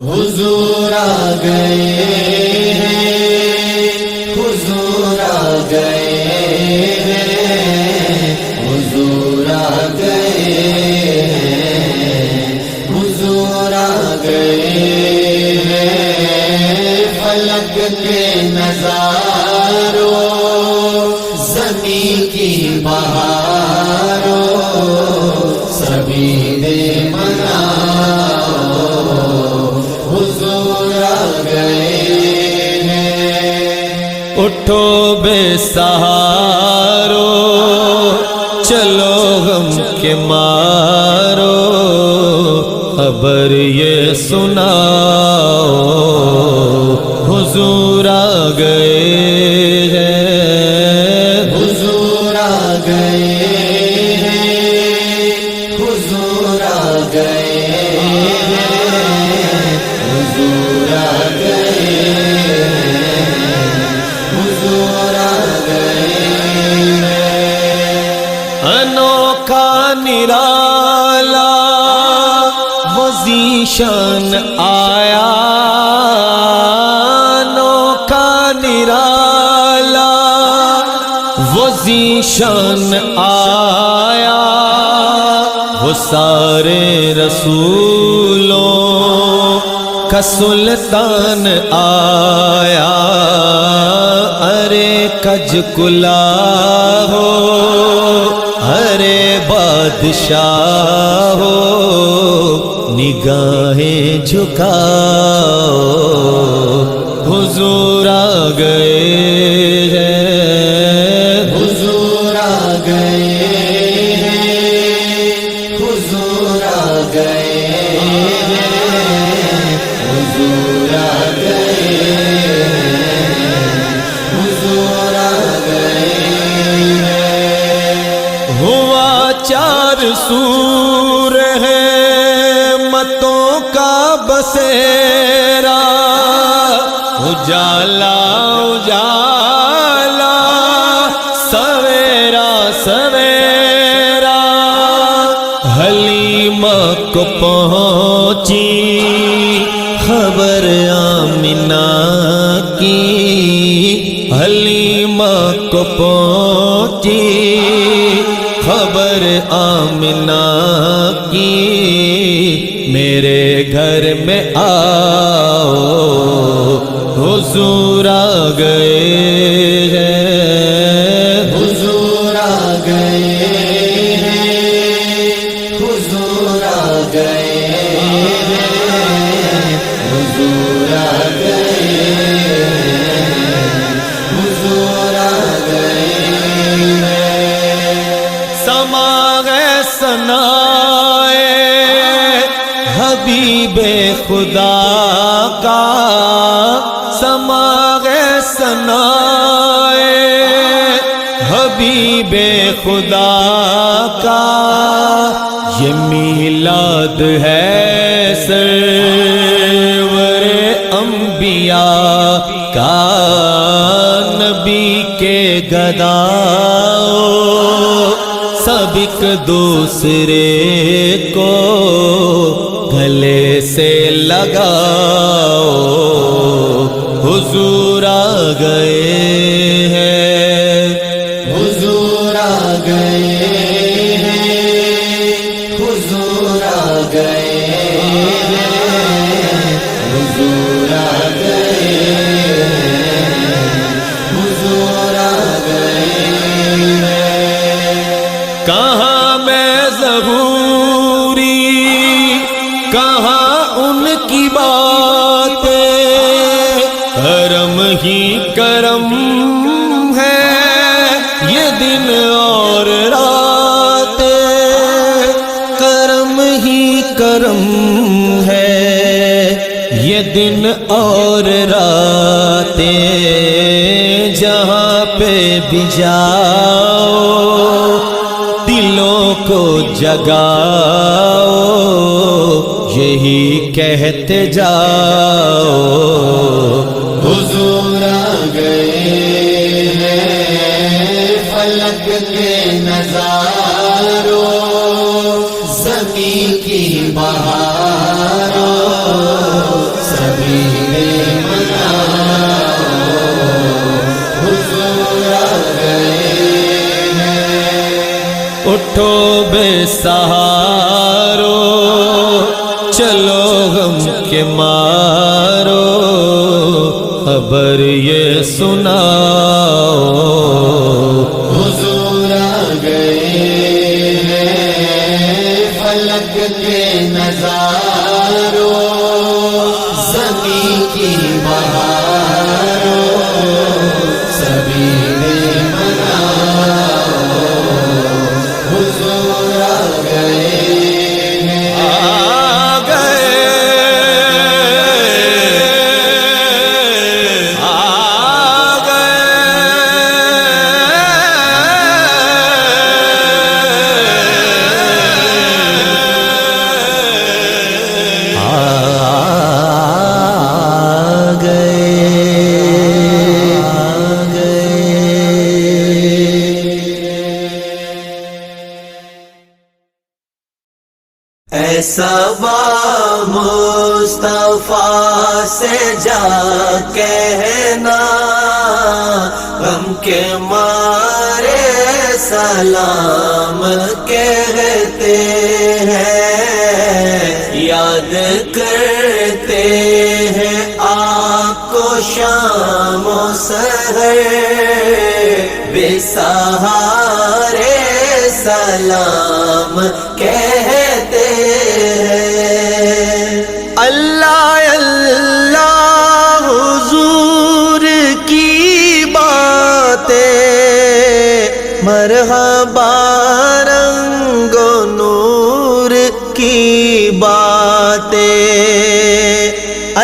حضور آ گئے ہیں، حضور آ گئے ہیں، حضور آ گئے ہیں، حضور آ گئے ہیں۔ فلک کے نظاروں، زمین کی بہاروں، سبھی دے مناؤ، حضور آ گئے ہیں۔ اٹھو بے سہارو، چلو غم کے مارو، خبر یہ سناؤ، حضور آ گئے ہیں، حضور آ گئے ہیں، حضور آ گئے ہیں، حضور آ گئے ہیں، حضور آ گئے ہیں۔ انوکھا نرالا وہ ذیشان آیا، انوکھا نرالا وہ ذیشان آیا، وہ سارے رسولوں کا سلطان آیا، ارے کج کلا ہو، ارے بادشاہ ہو، نگاہیں جھکاؤ، حضور آ گئے ہیں، حضور آ گئے ہیں، حضور آ گئے ہیں، حضور آ گئے ہیں، حضور آ گئے ہیں۔ ہوا چار سور ہے متوں کا بسیرا، اجالا اجالا، سویرا سویرا، حلیمہ کو پہنچی خبر آمنہ کی، حلیمہ کو پہنچی خبر آمنہ کی، میرے گھر میں آؤ، حضور آ گئے ہیں، حضور آ گئے ہیں، حضور آ گئے ہیں، حضور آ گئے ہیں، حضور آ گئے ہیں۔ سماغ ثنائے حبیب خدا کا، سماغ ثنائے حبیب خدا کا، یہ میلاد ہے سرور انبیاء کا، نبی کے گداؤ سب ایک دوسرے کو گلے سے لگاؤ، حضور آ گئے ہیں، حضور آ گئے ہیں، حضور آ گئے ہیں، حضور آ گئے ہیں، حضور آ گئے ہیں۔ کہاں میں ظہوری، کہاں ان کی باتیں، کرم ہی کرم ہے یہ دن اور راتیں، کرم ہی کرم ہے یہ دن اور راتیں، جہاں پہ بھی جاؤ دلوں کو جگاؤ، یہی کہتے جاؤ، حضور آ گئے ہیں، فلک کے نظاروں، زمین کی بہاروں، اٹھو بے سہارو، چلو غم کے مارو، خبر یہ سناؤ، حضور آ گئے ہیں فلک کے نظاروں، زمین کی بہاروں، سبھی میں مناؤ، حضور آ گئے ہیں، آ گئے، آ گئے، ایسا با مصطفیٰ سے جا کہنا، غم کے مارے سلام کہتے ہیں، یاد کرتے ہیں آپ کو شام و سحر، بے سہارے سلام کہتے ہیں، اللہ اللہ حضور کی باتیں، مرحبا رنگ و نور کی باتیں،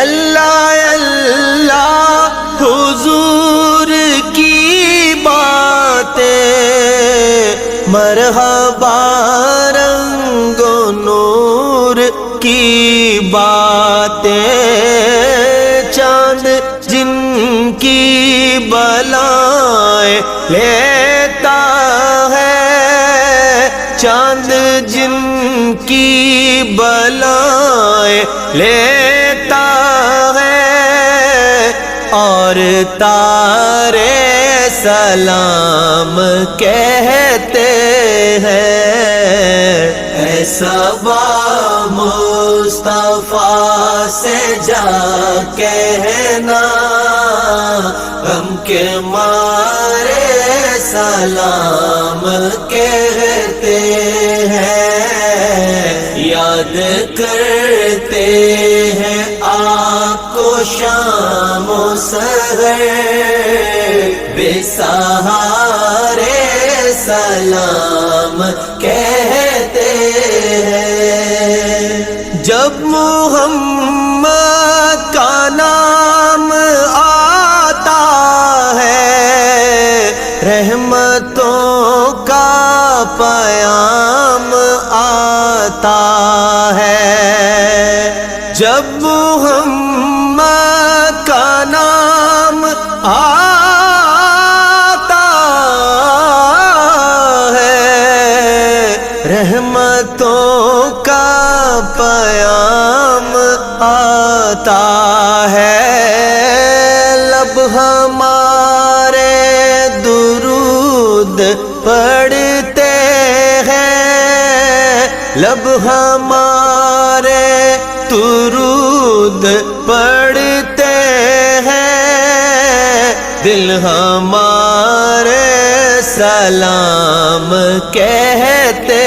اللہ اللہ حضور کی باتیں، مرحبا رنگ و نور کی باتیں، چاند جن کی بلائیں لیتا ہے، چاند جن کی بلائیں لیتا ہے، اور تارے سلام کہتے ہیں، ایسا با مصطفیٰ سے جا کہنا، غم کے مارے سلام کہتے ہیں، یاد کرتے ہیں آپ کو شام و سحر، بے سہارے سلام کہتے ہیں، جب محمد کا نام آتا ہے، رحمتوں کا پیام آتا ہے، جب محمد کا نام آتا ہے، رحمتوں کا پیام آتا ہے، لب ہمارے درود پڑھتے ہیں، لب ہمارے درود پڑھتے ہیں، دل ہمارے سلام کہتے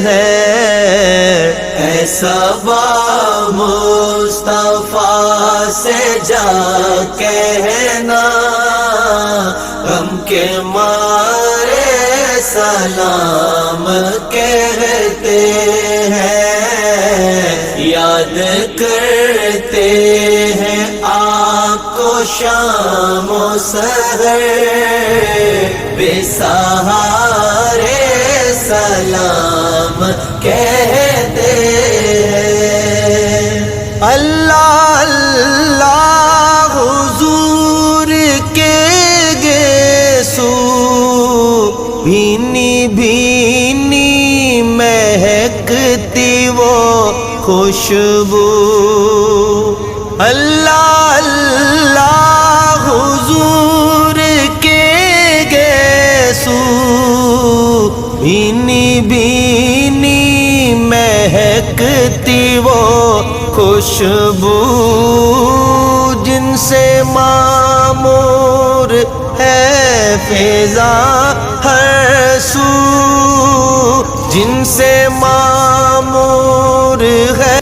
ہیں، ایسا با مصطفیٰ سے جا کہنا، غم کے مارے سلام کہتے ہیں، یاد کرتے ہیں آپ کو شام و سحر، بے سہارے سلام کہتے ہیں، اللہ اللہ حضور کے گیسو، بھینی بھینی مہکتی وہ خوشبو، اللہ اللہ حضور کے گیسو، بھینی خوشبو جن سے معمور ہے فضا ہر سو، جن سے معمور ہے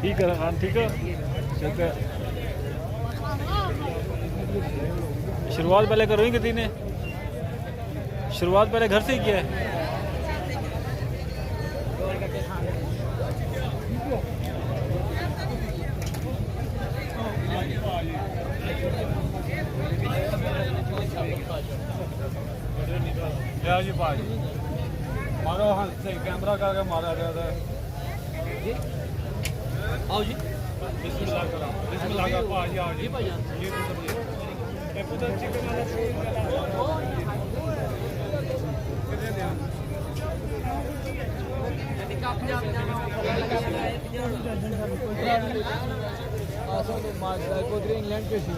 ٹھیک ہے ہاں ٹھیک ہے شروعات پہلے کرو ہی کسی نے شروعات پہلے گھر سے ہی کیا ہے جی بھائی مارو ہاں کیمرہ کر کے مارا گیا تھا آؤ جی بسم اللہ کرو بسم اللہ کا پاجی آؤ جی بھائی جان یہ پتر چکن انگلینڈ کے سی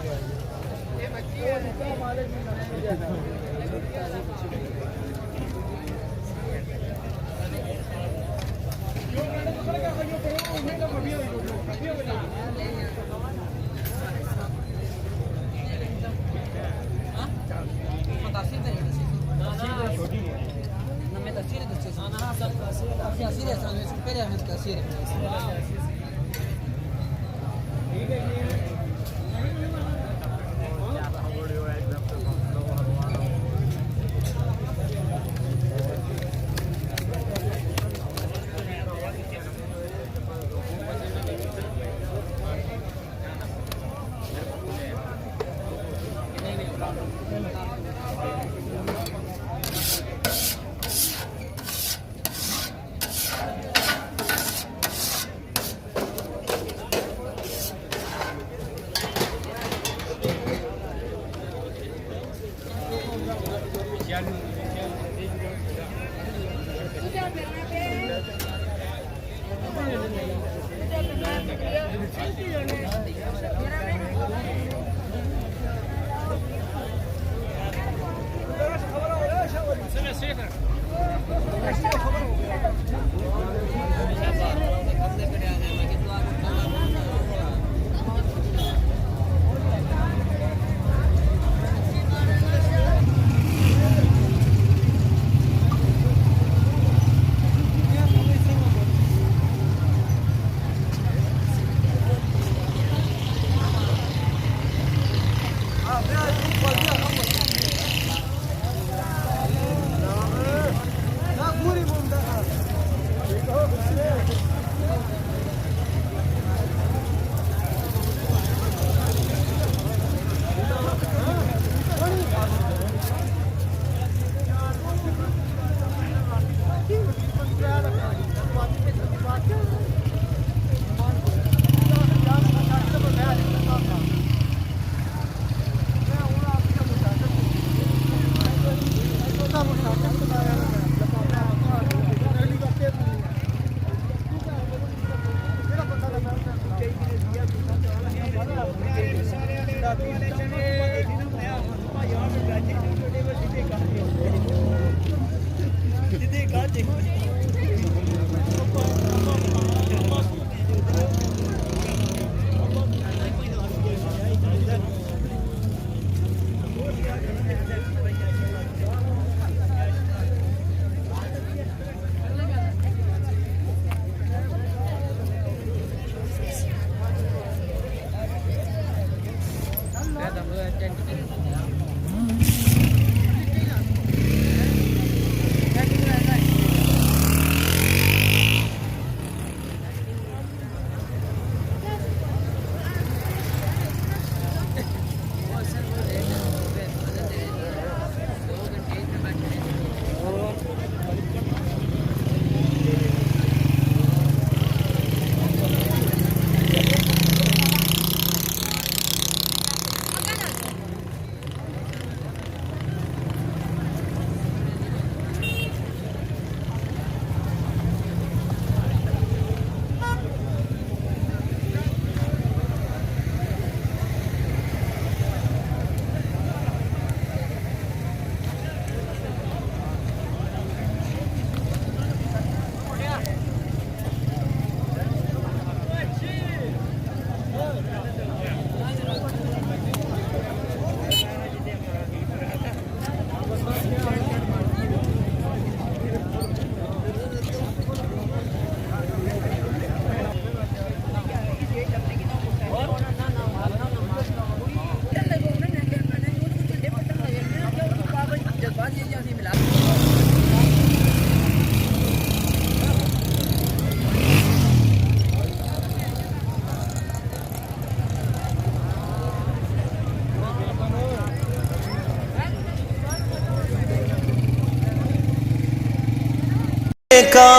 کا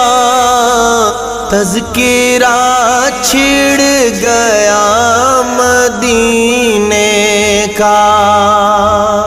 تذکرہ چھڑ گیا مدینے کا.